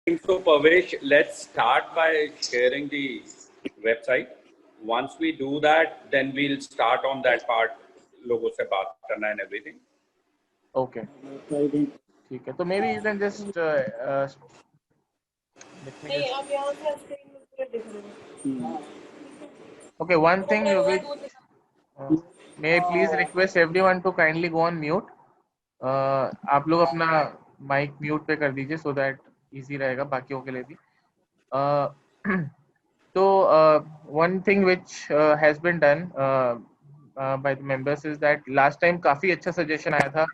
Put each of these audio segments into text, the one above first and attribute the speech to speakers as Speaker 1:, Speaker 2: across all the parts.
Speaker 1: So Pavesh, let's start by sharing the website. Once we do that, then we'll start on that part, logo se baat karna and everything.
Speaker 2: Okay. ठीक है, तो maybe you can just let me just.
Speaker 3: अब यहाँ से screen में पूरा दिख रहा है.
Speaker 2: Okay, one thing you will may I please request everyone to kindly go on mute. आप लोग अपना माइक म्यूट पे कर दीजिए so that easy रहेगा बाकियों के लिए भी. तो one thing which has been done by the members is that last time काफी अच्छा सजेशन आया था.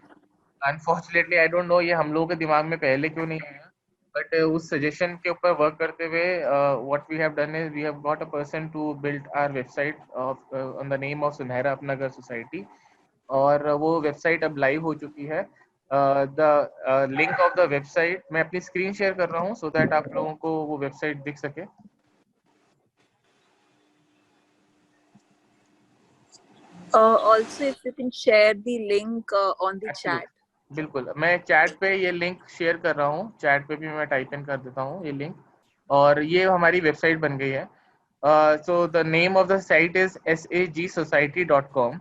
Speaker 2: अनफॉर्चुनेटली आई डोंट नो ये हम लोगों के दिमाग में पहले क्यों नहीं आया, बट उस सजेशन के ऊपर वर्क करते हुए what we have done is we have got a person to build our website on the name of सुनहरा अपना घर सोसाइटी, और वो वेबसाइट अब लाइव हो चुकी है. The link of the website मैं अपनी स्क्रीन शेयर कर रहा हूँ सो दैट आप लोगों को वो वेबसाइट दिख सके.
Speaker 4: Also, if you can share the link on the chat.
Speaker 2: बिल्कुल, मैं चैट पे ये लिंक शेयर कर रहा हूँ. चैट पे भी मैं टाइप इन कर देता हूँ ये लिंक, और ये हमारी वेबसाइट बन गई है. So the name of the site is sagsociety.com.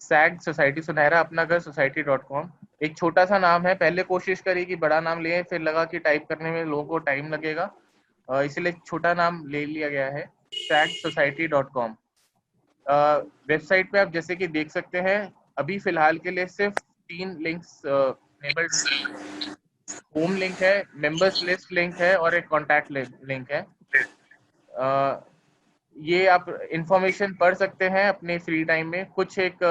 Speaker 2: Sag society, सुनहरा अपना घर सोसाइटी.com. एक छोटा सा नाम है, पहले कोशिश करी कि बड़ा नाम लिए, फिर लगा कि टाइप करने में लोगों को टाइम लगेगा, इसलिए छोटा नाम ले लिया गया है, sagsociety.com. वेबसाइट पे आप जैसे कि देख सकते हैं अभी फिलहाल के लिए सिर्फ 3 लिंक्स इनेबल्ड है. होम लिंक है, मेंबर्स लिस्ट लिंक है, और एक कॉन्टैक्ट लिंक है. ये आप इंफॉर्मेशन पढ़ सकते हैं अपने फ्री टाइम में. कुछ एक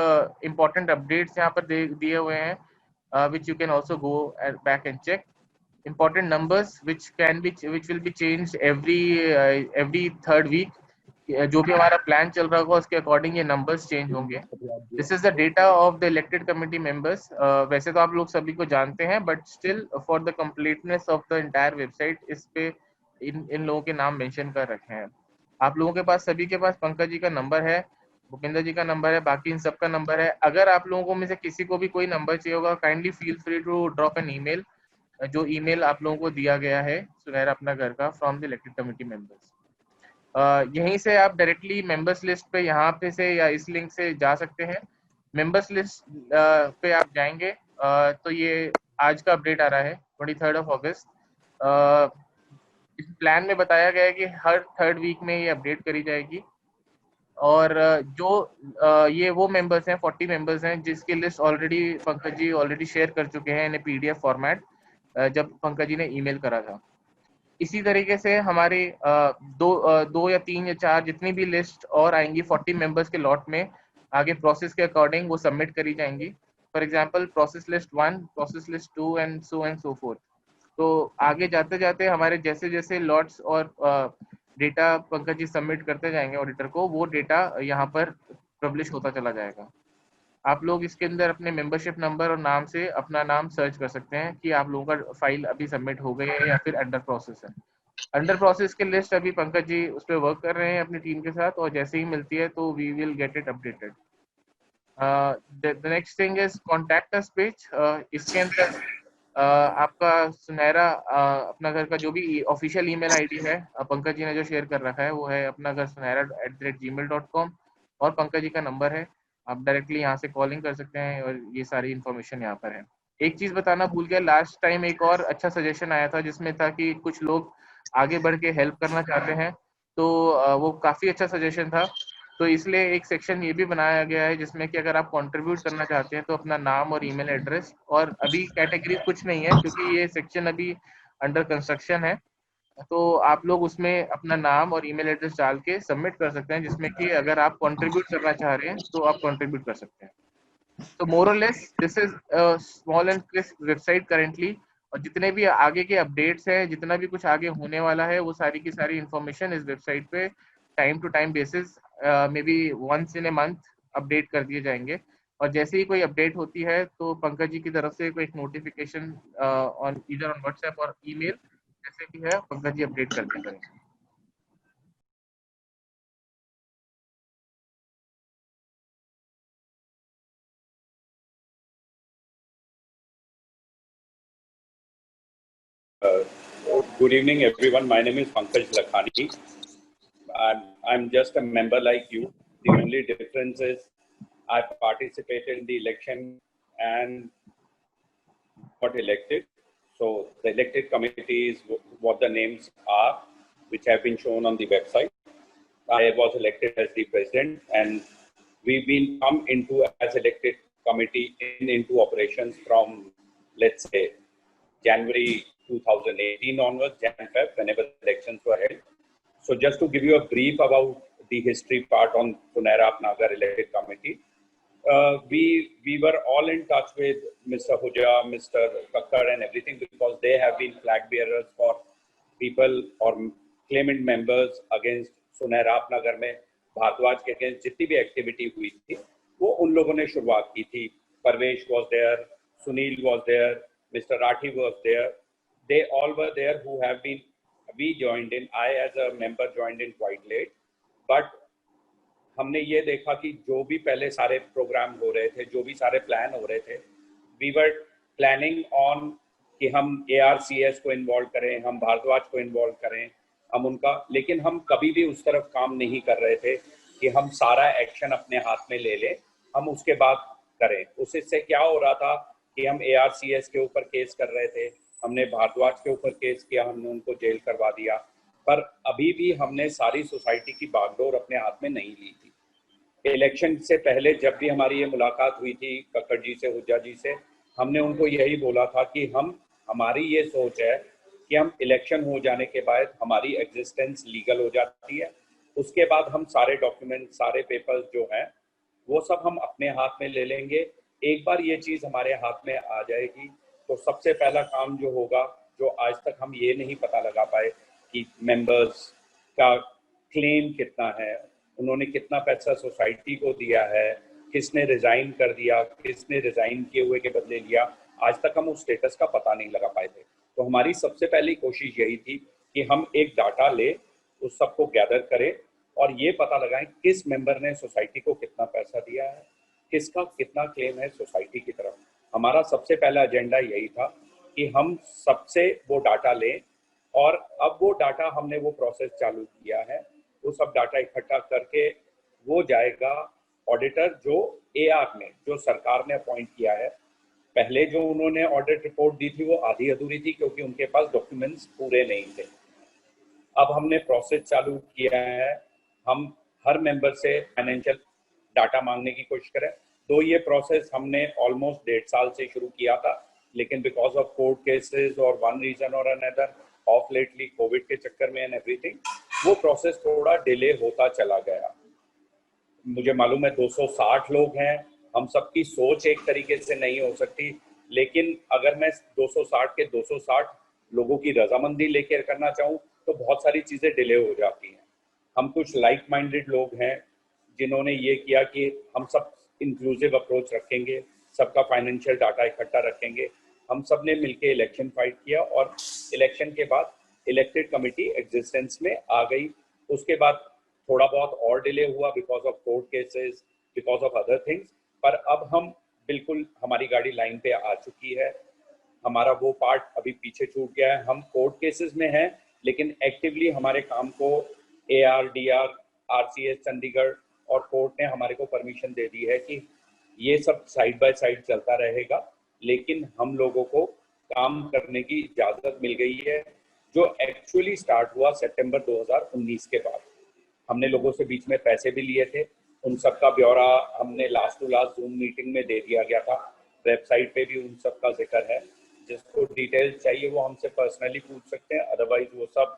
Speaker 2: इम्पोर्टेंट अपडेट्स यहाँ पर दिए हुए हैं, which you can also go back and check. Important numbers which will be changed every third week. जो भी हमारा प्लान चल रहा होगा उसके अकॉर्डिंग ये नंबर्स चेंज होंगे. This is the data of the elected committee members. वैसे तो आप लोग सभी को जानते हैं, but still for the completeness of the entire website इस पे इन लोगों के नाम मेंशन कर रखे हैं. आप लोगों के पास, सभी के पास पंकज जी का नंबर है, भूपेंद्र जी का नंबर है, बाकी इन सबका नंबर है. अगर आप लोगों में से किसी को भी कोई नंबर चाहिए होगा, kindly feel free to drop an email, जो ईमेल आप लोगों को दिया गया है सुनहरा अपना घर का from the elected committee members. यहीं से आप डायरेक्टली मेंबर्स लिस्ट पे यहाँ पे से या इस लिंक से जा सकते हैं. मेंबर्स लिस्ट पे आप जाएंगे तो ये आज का अपडेट आ रहा है 23 अगस्त. इस प्लान में बताया गया है कि हर थर्ड वीक में ये अपडेट करी जाएगी, और जो ये वो मेंबर्स हैं 40 मेंबर्स हैं जिसकी list already Pankaj ji already share कर चुके हैं इन PDF फॉर्मेट जब पंकज जी ने ईमेल करा था. इसी तरीके से हमारी दो या 3 या 4 जितनी भी लिस्ट और आएंगी 40 मेंबर्स के लॉट में, आगे प्रोसेस के अकॉर्डिंग वो सबमिट करी जाएंगी. For example process list 1, process list 2 and so fourth. तो आगे जाते जाते हमारे जैसे जैसे लॉट्स और डेटा पंकज जी सबमिट करते जाएंगे ऑडिटर को, वो डेटा यहाँ पर पब्लिश होता चला जाएगा. आप लोग इसके अंदर अपने मेंबरशिप नंबर और नाम से अपना नाम सर्च कर सकते हैं कि आप लोगों का फाइल अभी सबमिट हो गई है या फिर अंडर प्रोसेस है. अंडर प्रोसेस की लिस्ट अभी पंकज जी उस पर वर्क कर रहे हैं अपनी टीम के साथ, और जैसे ही मिलती है तो we will get it updated. The next thing is contact us page. इसके अंदर आपका सुनहरा अपना घर का जो भी ऑफिशियल ईमेल आईडी है पंकज जी ने जो शेयर कर रखा है वो है अपना घर sunehra@gmail.com, और पंकज जी का नंबर है. आप डायरेक्टली यहाँ से कॉलिंग कर सकते हैं और ये सारी इन्फॉर्मेशन यहाँ पर है. एक चीज बताना भूल गया, लास्ट टाइम एक और अच्छा सजेशन आया था जिसमें था कि कुछ लोग आगे बढ़ के हेल्प करना चाहते हैं, तो वो काफी अच्छा सजेशन था. तो इसलिए एक सेक्शन ये भी बनाया गया है जिसमें कि अगर आप कंट्रीब्यूट करना चाहते हैं तो अपना नाम और ईमेल एड्रेस, और अभी कैटेगरी कुछ नहीं है क्योंकि ये सेक्शन अभी अंडर कंस्ट्रक्शन है, तो आप लोग उसमें अपना नाम और ईमेल एड्रेस डाल के सबमिट कर सकते हैं, जिसमें कि अगर आप कंट्रीब्यूट करना चाह रहे हैं तो आप कंट्रीब्यूट कर सकते हैं. तो मोर और less this is small and crisp website currently, और जितने भी आगे के अपडेट्स हैं, जितना भी कुछ आगे होने वाला है, वो सारी की सारी इन्फॉर्मेशन इस वेबसाइट पे time to time basis maybe once in a month update कर दिए जाएंगे. और जैसे ही कोई अपडेट होती है तो पंकज जी की तरफ से कोई एक notification on either on WhatsApp और ईमेल जैसे भी है पंकज जी अपडेट कर दिया करेंगे.
Speaker 1: Good evening, everyone. My name is Pankaj Lakhani. I'm just a member like you. The only difference is I participated in the election and got elected. So the elected committee is what the names are, which have been shown on the website. I was elected as the president, and we've been come into as elected committee into operations from, let's say, January 2018 onwards, Jan-Feb, whenever the elections were held. So just to give you a brief about the history part on Punera Nagar elected committee, we were all in touch with Mr. Huja, Mr. Kakkar and everything, because they have been flag bearers for people or claimant members against सुनहरा नगर में भारद्वाज के against जितनी भी activity हुई थी वो उन लोगों ने शुरुआत की थी. परवेश was there, Sunil was there, Mr. Rathi was there. They all were there who have been. We joined in. I as a member joined in quite late, but हमने ये देखा कि जो भी पहले सारे प्रोग्राम हो रहे थे, जो भी सारे प्लान हो रहे थे, वी वर प्लानिंग ऑन कि हम ARCS को इन्वॉल्व करें, हम भारद्वाज को इन्वॉल्व करें, हम उनका, लेकिन हम कभी भी उस तरफ काम नहीं कर रहे थे कि हम सारा एक्शन अपने हाथ में ले लें, हम उसके बाद करें. उससे क्या हो रहा था कि हम ARCS के ऊपर केस कर रहे थे, हमने भारद्वाज के ऊपर केस किया, हमने उनको जेल करवा दिया, पर अभी भी हमने सारी सोसाइटी की बागडोर अपने हाथ में नहीं ली थी. इलेक्शन से पहले जब भी हमारी ये मुलाकात हुई थी कक्कड़ जी से, हुज्जा जी से, हमने उनको यही बोला था कि हमारी ये सोच है कि हम इलेक्शन हो जाने के बाद हमारी एग्जिस्टेंस लीगल हो जाती है, उसके बाद हम सारे डॉक्यूमेंट, सारे पेपर्स जो हैं वो सब हम अपने हाथ में ले लेंगे. एक बार ये चीज़ हमारे हाथ में आ जाएगी तो सबसे पहला काम जो होगा, जो आज तक हम ये नहीं पता लगा पाए कि मेंबर्स का क्लेम कितना है, उन्होंने कितना पैसा सोसाइटी को दिया है, किसने रिजाइन कर दिया, किसने रिजाइन किए हुए के बदले लिया, आज तक हम उस स्टेटस का पता नहीं लगा पाए थे. तो हमारी सबसे पहली कोशिश यही थी कि हम एक डाटा ले, उस सबको गैदर करें और ये पता लगाएं किस मेंबर ने सोसाइटी को कितना पैसा दिया है, किसका कितना क्लेम है सोसाइटी की तरफ. हमारा सबसे पहला एजेंडा यही था कि हम सबसे वो डाटा लें, और अब वो डाटा हमने वो प्रोसेस चालू किया है. वो सब डाटा इकट्ठा करके वो जाएगा ऑडिटर जो AR ने, जो सरकार ने अपॉइंट किया है. पहले जो उन्होंने ऑडिट रिपोर्ट दी थी वो आधी अधूरी थी क्योंकि उनके पास डॉक्यूमेंट्स पूरे नहीं थे. अब हमने प्रोसेस चालू किया है, हम हर मेंबर से फाइनेंशियल डाटा मांगने की कोशिश करें. तो ये प्रोसेस हमने ऑलमोस्ट 1.5 साल से शुरू किया था, लेकिन बिकॉज ऑफ कोर्ट केसेस और वन रीजन और अनदर, ऑफ लेटली कोविड के चक्कर में एंड एवरीथिंग, वो प्रोसेस थोड़ा डिले होता चला गया. मुझे मालूम है 260 लोग हैं, हम सबकी सोच एक तरीके से नहीं हो सकती, लेकिन अगर मैं 260 के 260 लोगों की रजामंदी लेकर करना चाहूँ तो बहुत सारी चीज़ें डिले हो जाती हैं. हम कुछ लाइक माइंडेड लोग हैं जिन्होंने ये किया कि हम सब इंक्लूसिव अप्रोच रखेंगे, सबका फाइनेंशियल डाटा इकट्ठा रखेंगे. हम सब ने मिलकर इलेक्शन फाइट किया और इलेक्शन के बाद इलेक्टेड कमेटी एग्जिस्टेंस में आ गई. उसके बाद थोड़ा बहुत और डिले हुआ because of court cases, because of other things, पर अब हम बिल्कुल, हमारी गाड़ी लाइन पे आ चुकी है. हमारा वो पार्ट अभी पीछे छूट गया है. हम कोर्ट केसेस में हैं, लेकिन एक्टिवली हमारे काम को AR, DR, RCS चंडीगढ़ और कोर्ट ने हमारे को परमिशन दे दी है कि ये सब साइड बाय साइड चलता रहेगा, लेकिन हम लोगों को काम करने की इजाज़त मिल गई है, जो एक्चुअली स्टार्ट हुआ सितंबर 2019 के बाद. हमने लोगों से बीच में पैसे भी लिए थे, उन सब का ब्यौरा हमने last to last Zoom meeting में दे दिया गया था. वेबसाइट पे भी उन सब का जिक्र है. जिसको डिटेल्स चाहिए वो हमसे पर्सनली पूछ सकते हैं, अदरवाइज वो सब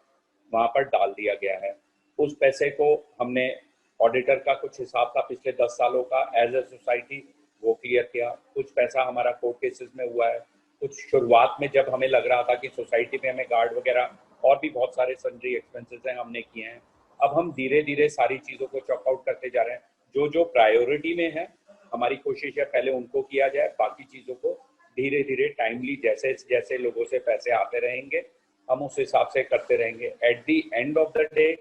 Speaker 1: वहाँ पर डाल दिया गया है. उस पैसे को हमने, ऑडिटर का कुछ हिसाब था पिछले 10 सालों का एज ए सोसाइटी, वो क्लियर किया. कुछ पैसा हमारा कोर्ट केसेस में हुआ है. कुछ शुरुआत में जब हमें लग रहा था कि सोसाइटी में हमें गार्ड वगैरह और भी बहुत सारे सन्ड्री एक्सपेंसेस हैं, हमने किए हैं. अब हम धीरे धीरे सारी चीज़ों को चॉकआउट करते जा रहे हैं. जो जो प्रायोरिटी में है हमारी कोशिश है पहले उनको किया जाए, बाकी चीज़ों को धीरे धीरे टाइमली जैसे जैसे लोगों से पैसे आते रहेंगे हम उस हिसाब से करते रहेंगे. At the end of the day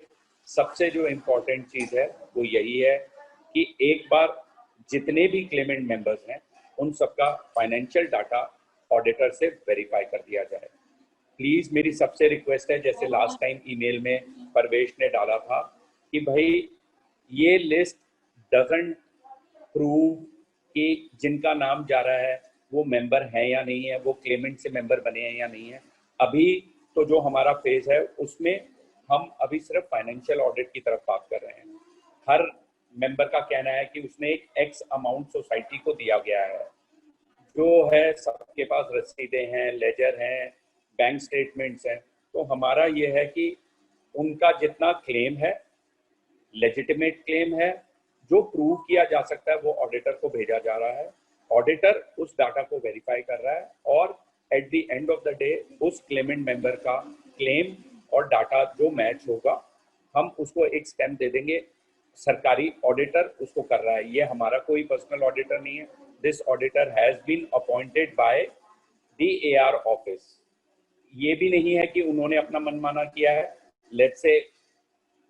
Speaker 1: सबसे जो इम्पोर्टेंट चीज़ है वो यही है कि एक बार जितने भी क्लेमेंट मेंबर्स हैं उन सबका फाइनेंशियल डाटा ऑडिटर से वेरीफाई कर दिया जाए. प्लीज मेरी सबसे रिक्वेस्ट है, जैसे लास्ट टाइम ईमेल में परवेश ने डाला था कि भाई ये लिस्ट डजंट प्रूव कि जिनका नाम जा रहा है वो मेंबर है या नहीं है, वो क्लेमेंट से मेंबर बने हैं या नहीं है। अभी तो जो हमारा फेज है उसमें हम अभी सिर्फ फाइनेंशियल ऑडिट की तरफ बात कर रहे हैं। हर मेंबर का कहना है कि उसने एक एक्स अमाउंट सोसाइटी को दिया गया है, जो है सबके पास रसीदें हैं, लेजर हैं, बैंक स्टेटमेंट्स हैं। तो हमारा ये है कि उनका जितना क्लेम है, लेजिटिमेट क्लेम है, जो प्रूव किया जा सकता है, वो ऑडिटर को भेजा जा रहा है। ऑडिटर उस डाटा को वेरीफाई कर रहा है और at the end of the day उस क्लेमेंट मेंबर का क्लेम और डाटा जो मैच होगा, हम उसको एक स्टैम्प दे देंगे। सरकारी ऑडिटर उसको कर रहा है, ये हमारा कोई पर्सनल ऑडिटर नहीं है। This auditor has been appointed by the AR office. ये भी नहीं है कि उन्होंने अपना मनमाना किया है। लेट्स से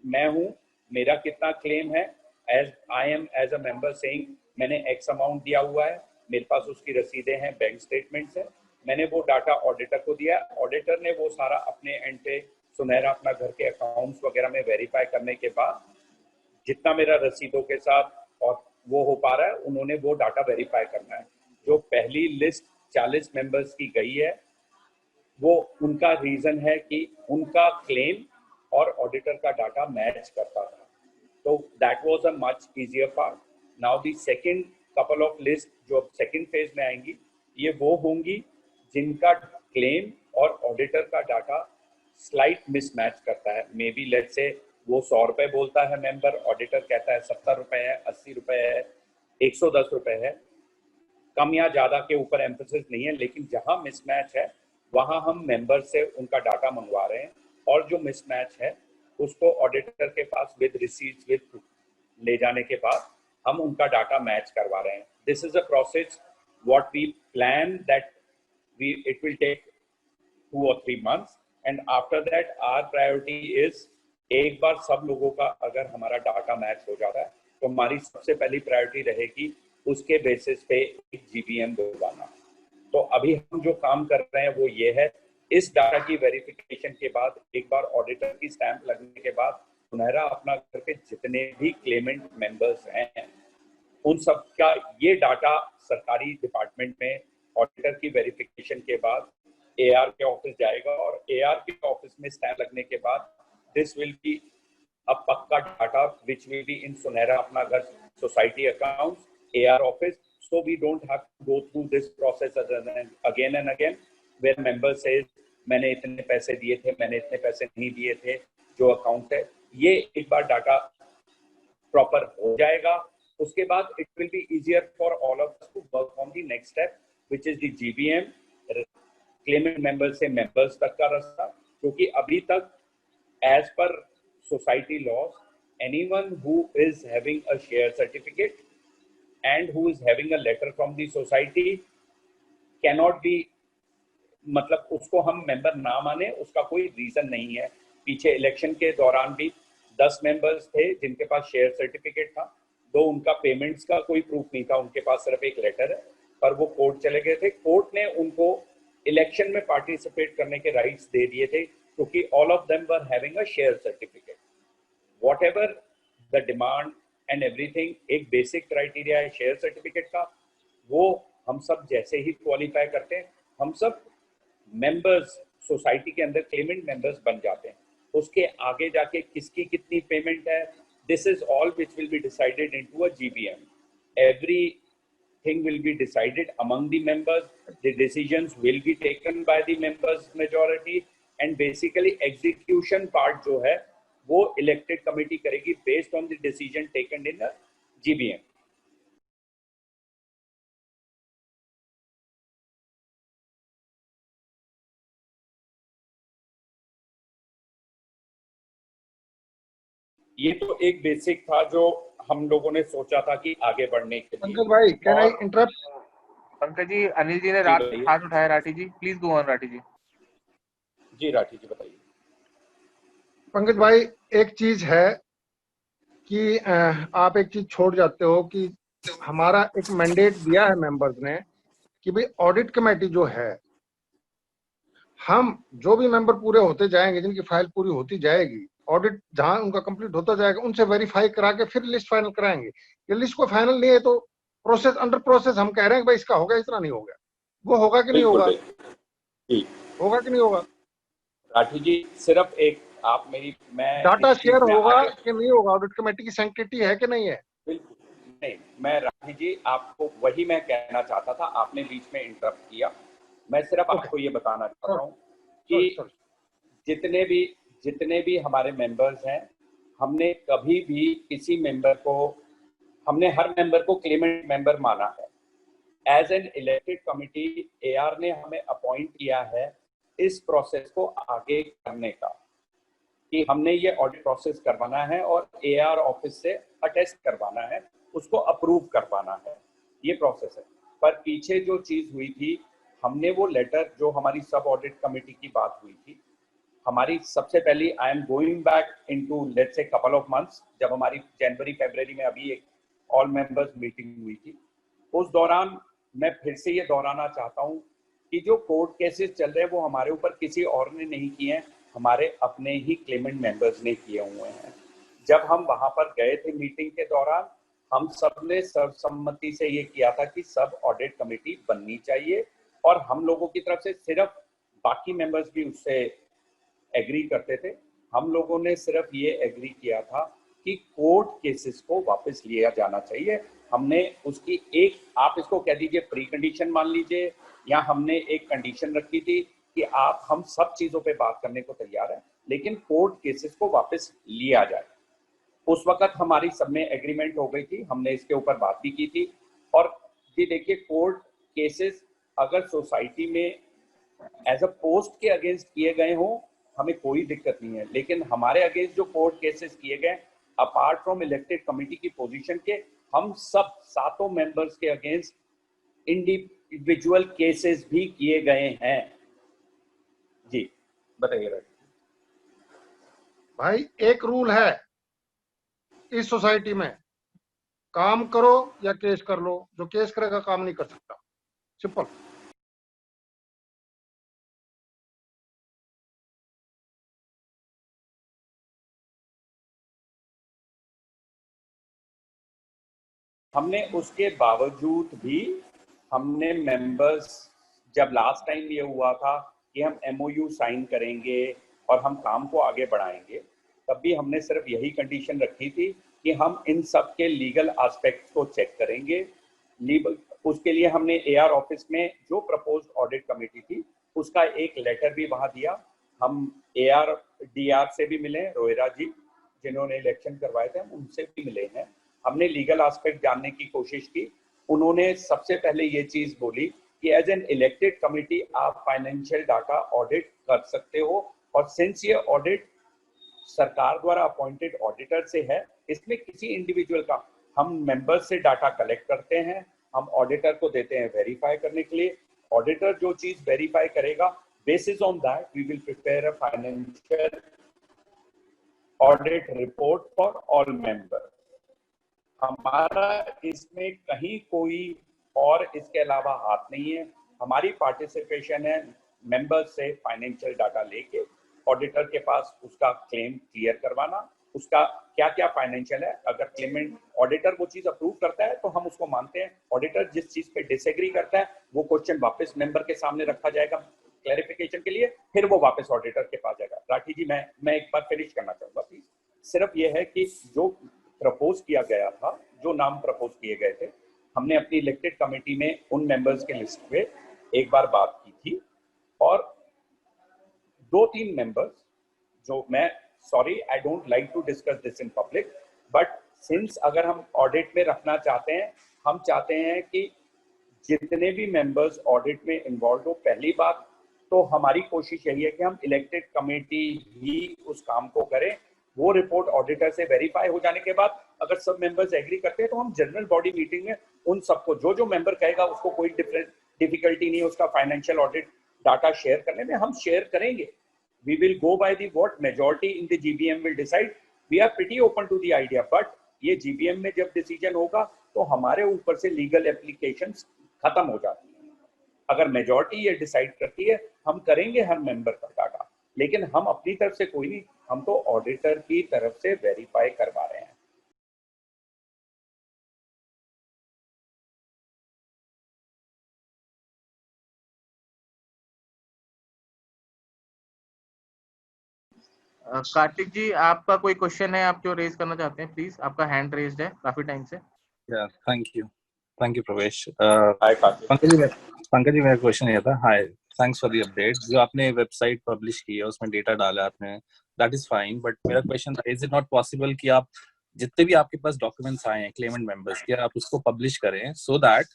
Speaker 1: मैं हूं, मेरा कितना क्लेम है, as I am as a member saying मैंने एक्स अमाउंट दिया हुआ है, मेरे पास उसकी रसीदें हैं, बैंक स्टेटमेंट्स हैं, मैंने वो डाटा ऑडिटर को दिया, ऑडिटर ने वो सारा अपने एंड पे सुनहरा अपना घर के अकाउंट्स वगैरह में वेरीफाई करने के बाद जितना मेरा रसीदों के साथ और वो हो पा रहा है, उन्होंने वो डाटा वेरीफाई करना है। जो पहली लिस्ट 40 मेंबर्स की गई है, वो उनका रीजन है कि उनका क्लेम और ऑडिटर का डाटा मैच करता था। तो that was a much easier part. Now the second couple of list जो सेकंड फेज में आएंगी, ये वो होंगी जिनका क्लेम और ऑडिटर का डाटा स्लाइट मिसमैच करता है। मे बी लेट्स से वो 100 रुपए बोलता है मेंबर, ऑडिटर कहता है 70 रुपए है, 80 रुपए है, 110 रुपए है। कम या ज्यादा के ऊपर एम्फेसिस नहीं है, लेकिन जहां मिसमैच है वहां हम मेंबर से उनका डाटा मंगवा रहे हैं और जो मिसमैच है उसको ऑडिटर के पास विद रिसीट्स विद ले जाने के बाद हम उनका डाटा मैच करवा रहे हैं। This is a process what we plan that it will take 2 or 3 months, and after that our priority is एक बार सब लोगों का अगर हमारा डाटा मैच हो जाता है तो हमारी सबसे पहली प्रायोरिटी रहेगी उसके बेसिस पे एक GBM दिलवाना। तो अभी हम जो काम कर रहे हैं वो ये है, इस डाटा की वेरिफिकेशन के बाद एक बार ऑडिटर की स्टैंप लगने के बाद सुनहरा अपना घर पे जितने भी क्लेमेंट मेंबर्स हैं उन सब का ये डाटा सरकारी डिपार्टमेंट में ऑडिटर की वेरिफिकेशन के बाद AR के ऑफिस जाएगा और AR के ऑफिस में स्टैंप लगने के बाद दिस विल बी अ पक्का data which will be in सुनहरा अपना घर society accounts AR office. So we don't have to go through this process again and again where member says मैंने इतने पैसे दिए थे, मैंने इतने पैसे नहीं दिए थे, जो अकाउंट है ये एक बार डाटा प्रॉपर हो जाएगा। उसके बाद it will be easier for all of us to work on the next step which is the GBM, claimant member से members तक का रास्ता। क्योंकि अभी तक as per society laws anyone who is having a share certificate and who is having a letter from the society cannot be, मतलब उसको हम मेंबर ना माने, उसका कोई रीजन नहीं है। पीछे इलेक्शन के दौरान भी 10 मेंबर्स थे जिनके पास शेयर सर्टिफिकेट था, दो उनका पेमेंट्स का कोई प्रूफ नहीं था, उनके पास सिर्फ एक लेटर है, पर वो कोर्ट चले गए थे। कोर्ट ने उनको इलेक्शन में पार्टिसिपेट करने के राइट्स दे दिए थे क्योंकि all of them were having a share certificate. Whatever the demand and everything, एक बेसिक क्राइटेरिया है शेयर सर्टिफिकेट का, वो हम सब जैसे ही क्वालिफाई करते हैं हम सब मेंबर्स सोसाइटी के अंदर क्लेमेंट मेंबर्स बन जाते हैं। उसके आगे जाके किसकी कितनी पेमेंट है, this is all which will be decided into a GBM। everything will be decided among the members, the decisions will be taken by the members majority, and basically execution part जो है वो elected committee करेगी based on the decision taken in the GBM। ये तो एक basic था जो हम लोगों ने सोचा था कि आगे बढ़ने के लिए।
Speaker 5: पंकज भाई, can I interrupt?
Speaker 2: Pankaj ji, Anil ji ने हाथ उठाया। राठी जी प्लीज गो ऑन। राठी जी।
Speaker 1: जी राठी जी बताइए।
Speaker 5: पंकज भाई, एक चीज है कि आप एक चीज छोड़ जाते हो कि हमारा एक मैंडेट दिया है मेंबर्स ने कि भाई ऑडिट कमेटी जो है हम जो भी मेंबर पूरे होते जाएंगे, जिनकी फाइल पूरी होती जाएगी, ऑडिट जहां उनका कंप्लीट होता जाएगा, उनसे वेरीफाई करा के फिर लिस्ट फाइनल कराएंगे। ये लिस्ट को फाइनल नहीं है तो प्रोसेस अंडर प्रोसेस हम कह रहे हैं कि भाई इसका होगा, इतना नहीं होगा। वो होगा कि नहीं
Speaker 1: बिल्कुल
Speaker 5: होगा?
Speaker 1: बिल्कुल जी।
Speaker 5: होगा कि नहीं होगा?
Speaker 1: राठी जी सिर्फ एक आप मेरी मैं
Speaker 5: डाटा
Speaker 1: इस चीज
Speaker 5: शेयर
Speaker 1: में
Speaker 5: होगा
Speaker 1: आगे
Speaker 5: कि नहीं होगा? ऑडिट कमेटी की सैंक्टिटी है कि नहीं है?
Speaker 1: बिल्कुल नहीं, मैं राठी जी आपको वही मैं कहना चाहता था, आपने बीच में इंटरप्ट किया। मैं सिर्फ
Speaker 5: ओके,
Speaker 1: आपको ये बताना चाहता हूँ
Speaker 5: सॉरी
Speaker 1: कि
Speaker 5: सॉरी।
Speaker 1: जितने भी हमारे मेंबर्स हैं, हमने कभी भी किसी मेंबर को, हमने हर मेंबर को क्लेमेंट मेंबर माना है। As an elected committee AR ने हमें अपॉइंट किया है इस प्रोसेस को आगे करने का, कि हमने ये ऑडिट प्रोसेस करवाना है और एआर ऑफिस से अटेस्ट करवाना है, उसको अप्रूव करवाना है, ये प्रोसेस है। पर पीछे जो चीज हुई थी, हमने वो लेटर जो हमारी सब ऑडिट कमेटी की बात हुई थी, हमारी सबसे पहली, I am going back into let's say couple of months, जब हमारी जनवरी फरवरी में अभी एक ऑल मेंबर्स मीटिंग हुई थी, उस दौरान मैं फिर से ये दोहराना चाहता हूँ कि जो कोर्ट केसेस चल रहे हैं वो हमारे ऊपर किसी और ने नहीं किए हैं, हमारे अपने ही क्लेमेंट मेंबर्स ने किए हुए हैं। जब हम वहां पर गए थे मीटिंग के दौरान, हम सब ने सर्वसम्मति से ये किया था कि सब ऑडिट कमेटी बननी चाहिए, और हम लोगों की तरफ से सिर्फ, बाकी मेंबर्स भी उससे एग्री करते थे, हम लोगों ने सिर्फ ये एग्री किया था कि कोर्ट केसेस को वापस लिया जाना चाहिए। हमने उसकी एक, आप इसको कह दीजिए प्री कंडीशन मान लीजिए, या हमने एक कंडीशन रखी थी कि आप, हम सब चीजों पे बात करने को तैयार हैं, लेकिन कोर्ट केसेस को वापस लिया जाए। उस वक्त हमारी सब में एग्रीमेंट हो गई थी, हमने इसके ऊपर बात भी की थी। और ये देखिए, कोर्ट केसेस अगर सोसाइटी में एज अ पोस्ट के अगेंस्ट किए गए हों, हमें कोई दिक्कत नहीं है, लेकिन हमारे अगेंस्ट जो कोर्ट केसेस किए गए, अपार्ट फ्रॉम इलेक्टेड कमेटी की पोजीशन के, हम सब सातों मेंबर्स के अगेंस्ट इंडिविजुअल केसेस भी किए गए हैं। जी बताइए राज।
Speaker 5: भाई एक रूल है इस सोसाइटी में, काम करो या केस कर लो, जो केस करेगा काम नहीं कर सकता, सिंपल।
Speaker 1: हमने उसके बावजूद भी, हमने मेंबर्स, जब लास्ट टाइम ये हुआ था कि हम एमओयू साइन करेंगे और हम काम को आगे बढ़ाएंगे, तब भी हमने सिर्फ यही कंडीशन रखी थी कि हम इन सब के लीगल एस्पेक्ट्स को चेक करेंगे। उसके लिए हमने एआर ऑफिस में जो प्रपोज्ड ऑडिट कमेटी थी, उसका एक लेटर भी वहां दिया। हम एआर डीआर से भी मिले, रोहिरा जी जिन्होंने इलेक्शन करवाए थे, हम उनसे भी मिले हैं। हमने लीगल एस्पेक्ट जानने की कोशिश की। उन्होंने सबसे पहले ये चीज बोली कि एज एन इलेक्टेड कमिटी आप फाइनेंशियल डाटा ऑडिट कर सकते हो, और सिंस ये ऑडिट सरकार द्वारा अपॉइंटेड ऑडिटर से है, इसमें किसी इंडिविजुअल का, हम मेंबर्स से डाटा कलेक्ट करते हैं, हम ऑडिटर को देते हैं वेरीफाई करने के लिए। ऑडिटर जो चीज वेरीफाई करेगा, basis on that we will prepare a financial audit report for all members. हमारा इसमें कहीं कोई और इसके अलावा हाथ नहीं है। हमारी पार्टिसिपेशन है मेंबर्स से फाइनेंशियल डाटा लेके ऑडिटर के पास उसका क्लेम क्लियर करवाना, उसका क्या क्या फाइनेंशियल है। अगर क्लेमेंट ऑडिटर वो चीज अप्रूव करता है तो हम उसको मानते हैं, ऑडिटर जिस चीज पे डिसएग्री करता है वो क्वेश्चन वापस मेंबर के सामने रखा जाएगा क्लैरिफिकेशन के लिए, फिर वो वापस ऑडिटर के पास जाएगा। राठी जी मैं एक बार फिनिश करना चाहूंगा प्लीज। सिर्फ ये है कि जो प्रपोज किया गया था, जो नाम प्रपोज किए गए थे, हमने अपनी इलेक्टेड कमेटी में उन मेंबर्स के लिस्ट पे एक बार बात की थी, और 2-3 मेंबर्स जो, मैं sorry I don't like to discuss this in public, but since अगर हम ऑडिट में रखना चाहते हैं, हम चाहते हैं कि जितने भी मेंबर्स ऑडिट में इन्वॉल्व हो, पहली बात तो हमारी कोशिश यही है कि हम इलेक्टेड कमेटी ही उस काम को करें। वो रिपोर्ट ऑडिटर से वेरीफाई हो जाने के बाद अगर सब मेंबर्स एग्री करते हैं तो हम जनरल बॉडी मीटिंग में उन सबको, जो जो मेंबर कहेगा उसको कोई डिफिकल्टी नहीं है उसका फाइनेंशियल ऑडिट डाटा शेयर करने में, हम शेयर करेंगे। We will go by the what majority in the GBM will decide. We are pretty open to the idea, but ये जीबीएम में जब डिसीजन होगा तो हमारे ऊपर से लीगल एप्लीकेशंस खत्म हो जाती है। अगर मेजॉरिटी ये डिसाइड करती है हम करेंगे हर मेंबर का डाटा, लेकिन हम अपनी तरफ से कोई नहीं, हम तो ऑडिटर की तरफ से वेरीफाई करवा रहे हैं।
Speaker 2: कार्तिक जी, आपका कोई क्वेश्चन है आप जो रेज करना चाहते हैं? प्लीज, आपका हैंड रेज्ड है काफी टाइम से।
Speaker 6: थैंक यू प्रवेश।
Speaker 1: हाय कार्तिक।
Speaker 6: पंकज जी, मेरा क्वेश्चन ये था। हाय, थैंक्स फॉर द अपडेट। जो आपने वेबसाइट पब्लिश की है उसमें डेटा डाला आपने, दैट इज फाइन, बट मेरा क्वेश्चन था, इज इट नॉट पॉसिबल कि आप जितने भी आपके पास डॉक्यूमेंट्स आए हैं क्लेमेंट मेंबर्स के, आप उसको पब्लिश करें, सो दैट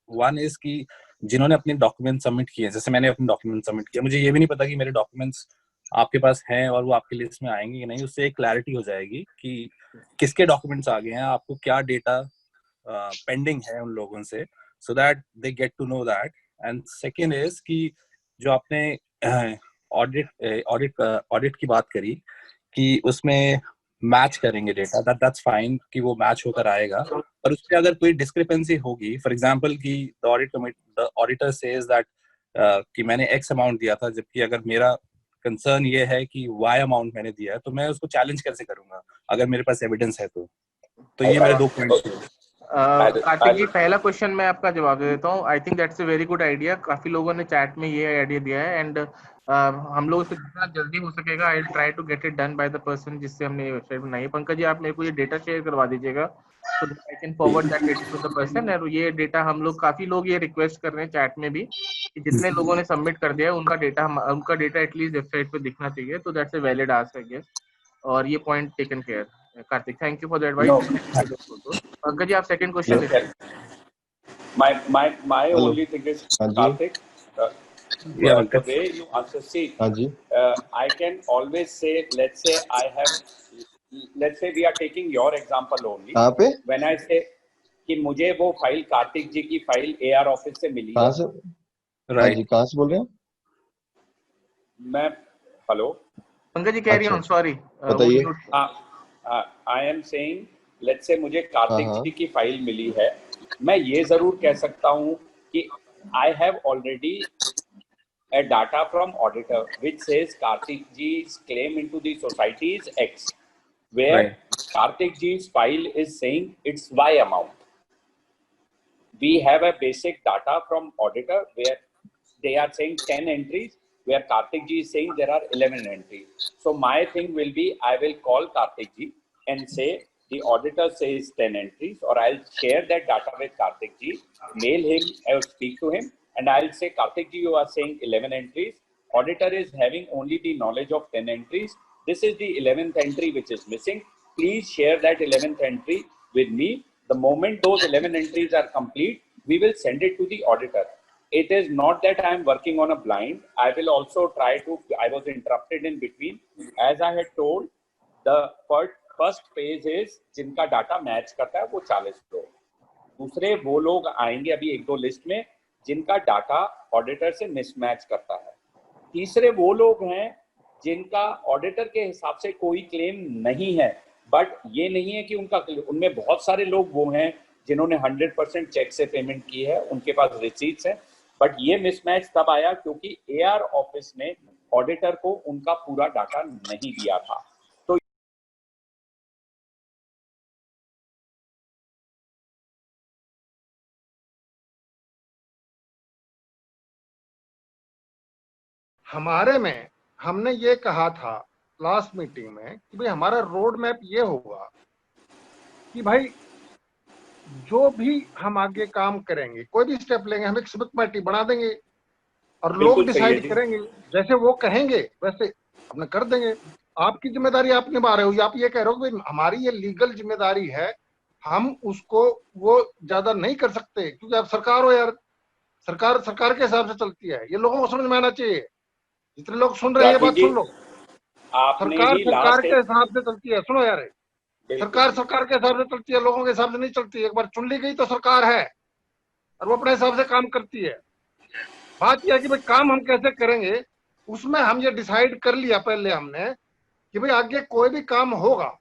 Speaker 6: वन इज कि जिन्होंने अपने डॉक्यूमेंट सबमिट किए, जैसे मैंने अपने डॉक्यूमेंट सबमिट किया, मुझे ये भी नहीं पता कि मेरे डॉक्यूमेंट्स आपके पास हैं और वो आपकी लिस्ट में आएंगे कि नहीं, उससे एक क्लैरिटी हो जाएगी कि किसके डॉक्यूमेंट्स आ गए हैं, आपको क्या डेटा पेंडिंग है उन लोगों से, so that they get to know that. And second is कि जो आपने ऑडिट की बात करी कि उसमें मैच करेंगे डेटा, दैट्स फाइन कि वो मैच होकर आएगा, पर उसमें अगर कोई डिस्क्रिपेंसी होगी, फॉर एग्जांपल कि द ऑडिटर सेज दैट कि मैंने एक्स अमाउंट दिया था, जबकि अगर मेरा कंसर्न ये है कि वाई अमाउंट मैंने दिया है, तो मैं उसको चैलेंज कैसे करूंगा अगर मेरे पास एविडेंस है तो ये मेरे 2 पॉइंट्स थे।
Speaker 2: कार्तिक जी, पहला क्वेश्चन मैं आपका जवाब दे देता हूँ। I think that's a very good idea. काफी लोगों ने चैट में ये आइडिया दिया है, एंड हम लोग इसको जितना जल्दी हो सकेगा I try to get it done by the person जिससे हमने वेबसाइट बनाई है। पंकज जी, आप मेरे को ये डेटा शेयर करवा दीजिएगा, so that I can forward that data to the person. और ये डेटा हम लोग, काफी लोग ये रिक्वेस्ट कर रहे हैं चैट में भी कि जितने लोगों ने सबमिट कर दिया है उनका डेटा एटलीस्ट वेबसाइट पे दिखना चाहिए। तो that's a valid ask I guess, और ये point taken care. Kartik, thank you for the advice. Pankaj ji, आप सेकंड क्वेश्चन ले।
Speaker 1: My only thing is, Karthik, the way you answer, see, I can always say, let's say we are taking your example only. When I say कि मुझे वो file, Kartik जी की file AR office से मिली है,
Speaker 6: right?
Speaker 7: कहाँ से बोल रहे हैं?
Speaker 1: मैं, hello
Speaker 2: Pankaj ji, carry on, sorry,
Speaker 7: बताइए।
Speaker 1: I am saying, let's say मुझे कार्तिक जी की फाइल मिली है, मैं ये जरूर कह सकता हूँ कि I have already a data from auditor which says Karthik ji's claim into the society is X, where Karthik ji's file is saying it's Y amount. We have a basic data from auditor where they are saying 10 entries, where Karthik ji is saying there are 11 entries. So my thing will be, I will call Karthik ji and say the auditor says 10 entries, or I'll share that data with Karthik ji, mail him, I'll speak to him, and I'll say, Karthik ji, you are saying 11 entries. Auditor is having only the knowledge of 10 entries. This is the 11th entry which is missing. Please share that 11th entry with me. The moment those 11 entries are complete, we will send it to the auditor. It is not that I am working on a blind. I will also try to, I was interrupted in between. As I had told, the first phase is जिनका data match करता है वो 40 लोग, दूसरे वो लोग आएंगे अभी 1-2 लिस्ट में जिनका डाटा ऑडिटर से मिसमैच करता है, तीसरे वो लोग हैं जिनका ऑडिटर के हिसाब से कोई क्लेम नहीं है, बट ये नहीं है कि उनमें बहुत सारे लोग वो हैं जिन्होंने 100% चेक से पेमेंट की है, उनके पास रिसीट्स है, बट ये मिसमैच तब आया क्योंकि AR ऑफिस ने ऑडिटर को उनका पूरा डाटा नहीं दिया था। तो
Speaker 5: हमारे में हमने ये कहा था लास्ट मीटिंग में कि भाई हमारा रोड मैप ये होगा कि भाई जो भी हम आगे काम करेंगे, कोई भी स्टेप लेंगे, हम एक सब कमेटी बना देंगे और लोग डिसाइड करेंगे, जैसे वो कहेंगे वैसे अपने कर देंगे। आपकी जिम्मेदारी आप निभा रहे हो, आप ये कह रहे हो कि हमारी ये लीगल जिम्मेदारी है, हम उसको वो ज्यादा नहीं कर सकते क्योंकि आप सरकार हो यार, सरकार के हिसाब से चलती है, ये लोगों को समझ में आना चाहिए। जितने लोग सुन रहे हैं ये बात सुन लो, सरकार के हिसाब से चलती है। सुनो यार, सरकार के हिसाब से चलती है, लोगों के हिसाब से नहीं चलती। एक बार चुन ली गई तो सरकार है और वो अपने हिसाब से काम करती है। बात यह है कि भाई काम हम कैसे करेंगे, उसमें हम ये डिसाइड कर लिया पहले हमने कि भाई आगे कोई भी काम होगा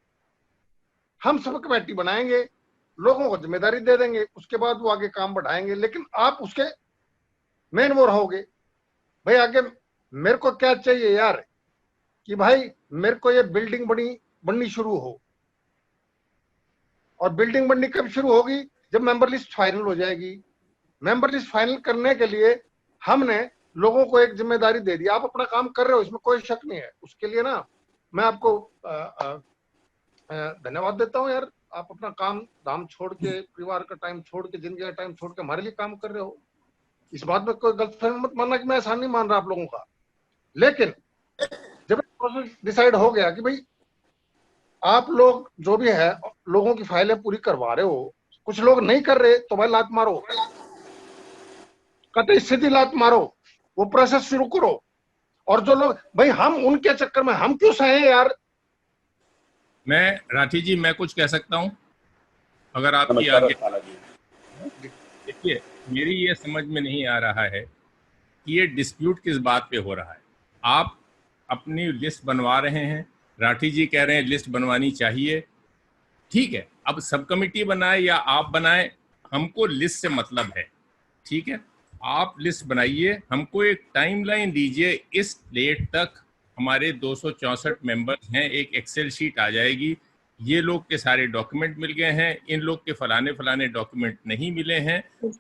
Speaker 5: हम सब कमेटी बनाएंगे, लोगों को जिम्मेदारी दे देंगे, उसके बाद वो आगे काम बढ़ाएंगे। लेकिन आप उसके मेन वो रहोगे भाई। आगे मेरे को क्या चाहिए यार कि भाई मेरे को ये बिल्डिंग बननी शुरू हो, और बिल्डिंग बननी कब शुरू होगी? जब मेंबर लिस्ट फाइनल हो जाएगी। मेंबर लिस्ट फाइनल करने के लिए हमने लोगों को एक जिम्मेदारी दे दी। आप अपना काम कर रहे हो, इसमें कोई शक नहीं है। उसके लिए ना मैं आपको धन्यवाद देता हूँ यार। आप अपना काम धाम छोड़ के, परिवार का टाइम छोड़ के, जिंदगी का टाइम छोड़ के हमारे लिए काम कर रहे हो। इस बात में कोई गलतफहमी मत मानना कि मैं ऐसा नहीं मान रहा आप लोगों का। लेकिन जब प्रोसेस डिसाइड हो गया कि भाई आप लोग जो भी है लोगों की फाइलें पूरी करवा रहे हो, कुछ लोग नहीं कर रहे तो भाई लात मारो, कतई सीधी लात मारो, वो प्रोसेस शुरू करो। और जो लोग भाई हम उनके चक्कर में हम क्यों सहे यार?
Speaker 7: मैं राठी जी मैं कुछ कह सकता हूं अगर आपकी
Speaker 1: नमस्कार
Speaker 7: आगे?
Speaker 1: अस्थाना जी।
Speaker 7: देखिए, मेरी ये समझ में नहीं आ रहा है कि ये डिस्प्यूट किस बात पे हो रहा है। आप अपनी लिस्ट बनवा रहे हैं, राठी जी कह रहे हैं लिस्ट बनवानी चाहिए, ठीक है। अब सब कमेटी बनाए या आप बनाए, हमको लिस्ट से मतलब है, ठीक है। आप लिस्ट बनाइए, हमको एक टाइमलाइन दीजिए, इस डेट तक हमारे 264 मेंबर्स हैं, एक एक्सेल शीट आ जाएगी, ये लोग के सारे डॉक्यूमेंट मिल गए हैं, इन लोग के फलाने फलाने डॉक्यूमेंट नहीं मिले हैं, और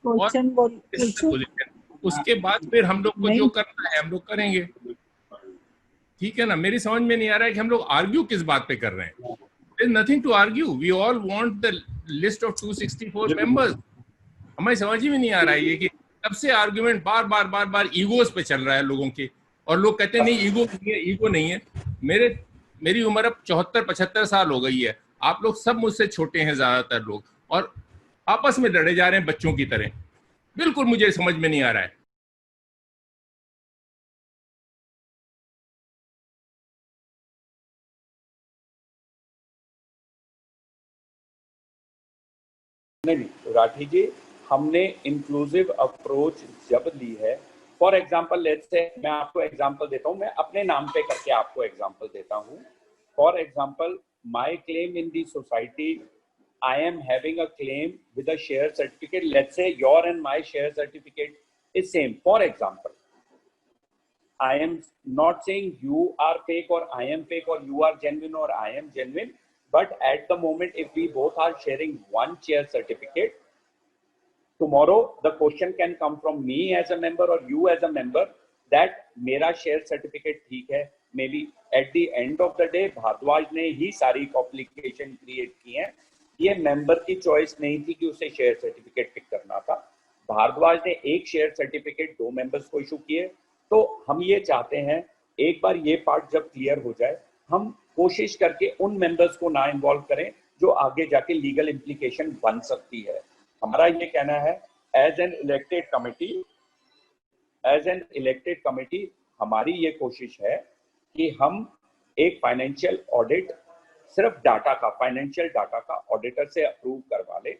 Speaker 7: उसके बाद फिर हम लोग को जो करना है हम लोग करेंगे, ठीक है ना। मेरी समझ में नहीं आ रहा है कि हम लोग आर्ग्यू किस बात पे कर रहे हैं। There is nothing to argue. We all want the list of 264 members. हमें समझ ही में नहीं आ रहा है ये कि तब से आर्गुमेंट बार बार ईगोस पे चल रहा है लोगों के, और लोग कहते हैं नहीं ईगो नहीं है, ईगो नहीं है। मेरी उम्र अब 74-75 साल हो गई है। आप लोग सब मुझसे छोटे हैं ज्यादातर लोग, और आपस में लड़े जा रहे हैं बच्चों की तरह। बिल्कुल मुझे समझ में नहीं आ रहा है।
Speaker 1: नहीं राठी जी, हमने इंक्लूसिव अप्रोच जब ली है, फॉर एग्जाम्पल लेट्स से मैं आपको एग्जाम्पल देता हूँ, मैं अपने नाम पे करके आपको एग्जाम्पल देता हूँ। For example my claim in the society, I am having a claim with a share certificate. Let's say your and my share certificate is same. For example, I am not saying you are fake or I am fake, or you are genuine or I am genuine. But at the moment, if we both are sharing one share certificate, tomorrow the question can come from me as a member or you as a member that मेरा share certificate ठीक है। Maybe at the end of the day Bhardwaj ने ही सारी complication create की है। ये member की choice नहीं थी कि उसे शेयर सर्टिफिकेट पिक करना था। भारद्वाज ने एक शेयर सर्टिफिकेट 2 मेंबर्स को इशू किए। तो हम ये चाहते हैं एक बार ये पार्ट जब क्लियर हो जाए, हम कोशिश करके उन मेंबर्स को ना इन्वॉल्व करें जो आगे जाके लीगल इम्प्लीकेशन बन सकती है। हमारा ये कहना है एज एन इलेक्टेड कमिटी हमारी ये कोशिश है कि हम एक फाइनेंशियल ऑडिट सिर्फ डाटा का, फाइनेंशियल डाटा का ऑडिटर से अप्रूव करवा ले।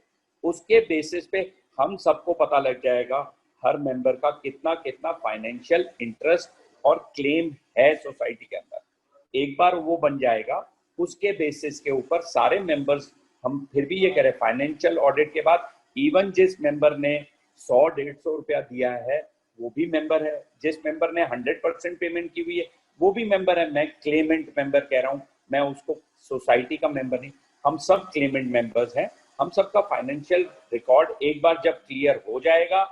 Speaker 1: उसके बेसिस पे हम सबको पता लग जाएगा हर मेंबर का कितना कितना फाइनेंशियल इंटरेस्ट और क्लेम है सोसाइटी के अंदर। एक बार वो बन जाएगा, उसके बेसिस के ऊपर सारे मेंबर्स, हम फिर भी ये कह रहे हैं फाइनेंशियल ऑडिट के बाद इवन जिस मेंबर ने 100-150 रुपया दिया है वो भी मेंबर है, जिस मेंबर ने 100% पेमेंट की हुई है वो भी मेंबर है। मैं क्लेमेंट मेंबर कह रहा हूँ, मैं उसको सोसाइटी का मेंबर नहीं। हम सब क्लेमेंट मेंबर्स हैं। हम सबका फाइनेंशियल रिकॉर्ड एक बार जब क्लियर हो जाएगा,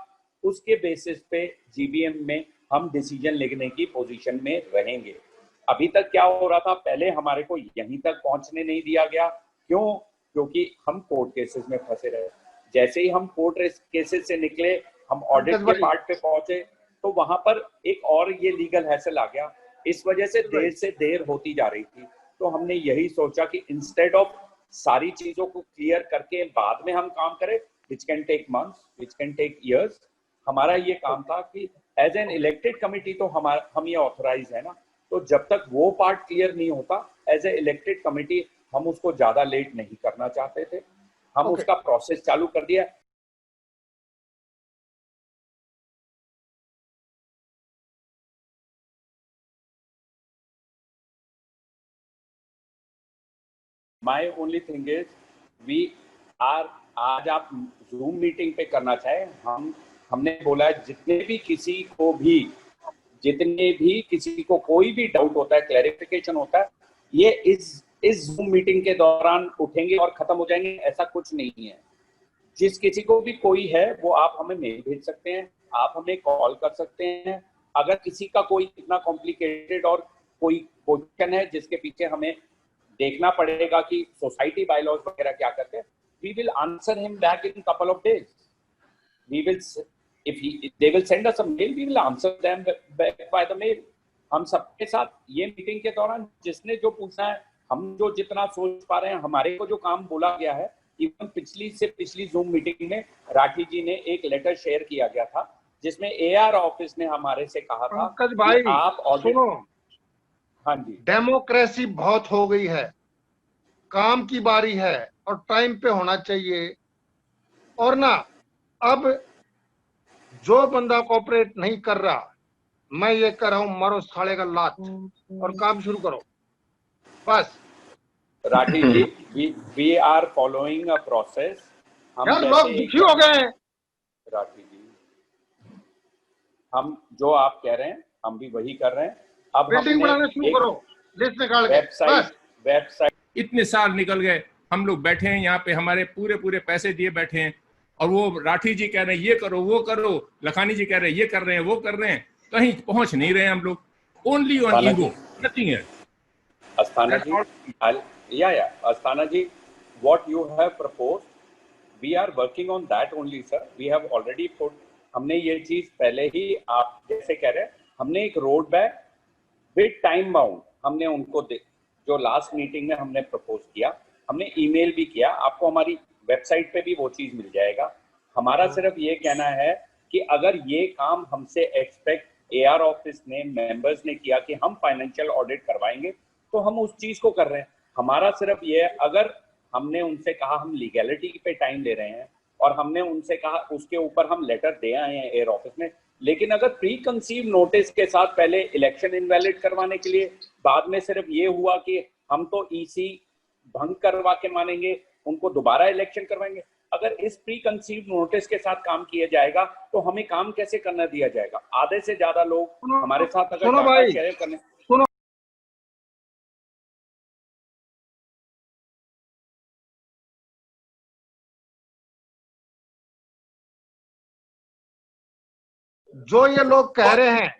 Speaker 1: उसके बेसिस पे जीबीएम में हम डिसीजन लेने की पोजीशन में रहेंगे। अभी तक क्या हो रहा था, पहले हमारे को यहीं तक पहुंचने नहीं दिया गया। क्यों? क्योंकि हम कोर्ट केसेस में फंसे रहे। जैसे ही हम कोर्ट केसेस से निकले, हम ऑडिट के पार्ट पे पहुंचे, तो वहां पर एक और ये लीगल हैसल आ गया। इस वजह से देर होती जा रही थी। तो हमने यही सोचा कि इंस्टेड ऑफ सारी चीजों को क्लियर करके बाद में हम काम करें, which can take months, which can take years. हमारा ये काम था कि एज एन इलेक्टेड कमिटी तो हम ये ऑथराइज है ना, तो जब तक वो पार्ट क्लियर नहीं होता, एज ए इलेक्टेड कमिटी हम उसको ज्यादा लेट नहीं करना चाहते थे। हम उसका प्रोसेस चालू कर दिया। My only thing is we are, आज आप जूम मीटिंग पे करना चाहें, हम हमने बोला है जितने भी किसी को कोई भी डाउट होता है, क्लैरिफिकेशन होता है, ये इस जूम मीटिंग के दौरान उठेंगे और खत्म हो जाएंगे, ऐसा कुछ नहीं है। जिस किसी को भी कोई है वो आप हमें मेल भेज सकते हैं, आप हमें कॉल कर सकते हैं। अगर किसी का कोई इतना कॉम्प्लिकेटेड और कोई क्वेश्चन है जिसके पीछे हमें देखना पड़ेगा कि सोसाइटी बायलॉज वगैरह क्या करते हैं, we will answer him back in couple of days. They will send us a mail, we will answer them back by the mail. हम सबके साथ ये मीटिंग के दौरान जिसने जो पूछना है, हम जो जितना सोच पा रहे हैं, हमारे को जो काम बोला गया है, इवन पिछली जूम मीटिंग में राठी जी ने एक लेटर शेयर किया गया था जिसमें एआर ऑफिस ने हमारे से कहा था
Speaker 5: पंकज भाई
Speaker 1: कि आप
Speaker 5: सुनो,
Speaker 1: हाँ जी,
Speaker 5: डेमोक्रेसी बहुत हो गई है, काम की बारी है और टाइम पे होना चाहिए। और ना अब जो बंदा कोऑपरेट नहीं कर रहा, मैं ये कर रहा हूं, मारो साले का लात और काम शुरू करो बस।
Speaker 1: राठी जी, we are following a process. हम
Speaker 5: यार लोग दुखी हो गए हैं।
Speaker 1: राठी जी, हम जो आप कह रहे हैं हम भी वही कर रहे हैं। अब
Speaker 5: बिल्डिंग बनाना शुरू करो, लिस्ट निकाल के
Speaker 1: वेबसाइट
Speaker 7: इतने साल निकल गए, हम लोग बैठे हैं यहाँ पे, हमारे पूरे पैसे दिए बैठे हैं, और वो राठी जी कह रहे हैं ये करो वो करो, लखानी जी कह रहे हैं ये कर रहे हैं वो कर रहे हैं, कहीं पहुंच नहीं रहे हम लोग। Only on ego, nothing else.
Speaker 1: Asthana ji, Asthana ji, what you have proposed, we are working on that only, sir. We have already put, हमने ये चीज पहले ही, आप जैसे कह रहे हैं, हमने एक road map with time bound हमने उनको जो लास्ट मीटिंग में हमने प्रपोज किया, हमने ईमेल भी किया, आपको हमारी वेबसाइट पे भी वो चीज मिल जाएगा। हमारा सिर्फ ये कहना है कि अगर ये काम हमसे एक्सपेक्ट एआर ऑफिस ने, मेंबर्स ने किया कि हम फाइनेंशियल ऑडिट करवाएंगे, तो हम उस चीज को कर रहे हैं। हमारा सिर्फ ये है, अगर हमने उनसे कहा हम लीगैलिटी पे टाइम ले रहे हैं और हमने उनसे कहा उसके ऊपर हम लेटर दे आए हैं एयर ऑफिस में, लेकिन अगर प्री कंसीव नोटिस के साथ पहले इलेक्शन इनवैलिड करवाने के लिए, बाद में सिर्फ ये हुआ कि हम तो ईसी भंग करवा के मानेंगे, उनको दोबारा इलेक्शन करवाएंगे, अगर इस प्री कंसीव नोटिस के साथ काम किया जाएगा तो हमें काम कैसे करना दिया जाएगा? आधे से ज्यादा लोग हमारे साथ अगर शेयर करने,
Speaker 5: जो ये लोग कह रहे हैं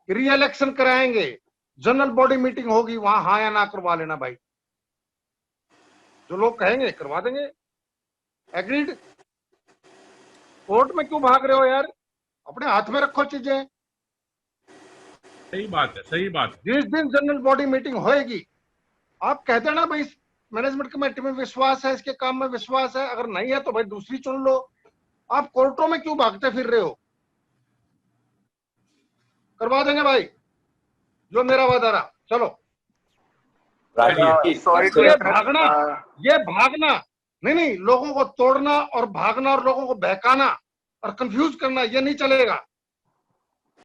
Speaker 5: री इलेक्शन कराएंगे, जनरल बॉडी मीटिंग होगी, वहां हाँ या ना करवा लेना भाई। जो लोग कहेंगे करवा देंगे। एग्रीड? कोर्ट में क्यों भाग रहे हो यार? अपने हाथ में रखो चीजें।
Speaker 7: सही बात है, सही बात है।
Speaker 5: जिस दिन जनरल बॉडी मीटिंग होएगी, आप कहते हैं ना भाई मैनेजमेंट कमेटी में विश्वास है, इसके काम में विश्वास है, अगर नहीं है तो भाई दूसरी चुन लो। आप कोर्टों में क्यों भागते फिर रहे हो? करवा देंगे भाई, जो मेरा वादा रहा। चलो। ये भागना नहीं, लोगों को तोड़ना और भागना और लोगों को बहकाना और कंफ्यूज करना, ये नहीं चलेगा।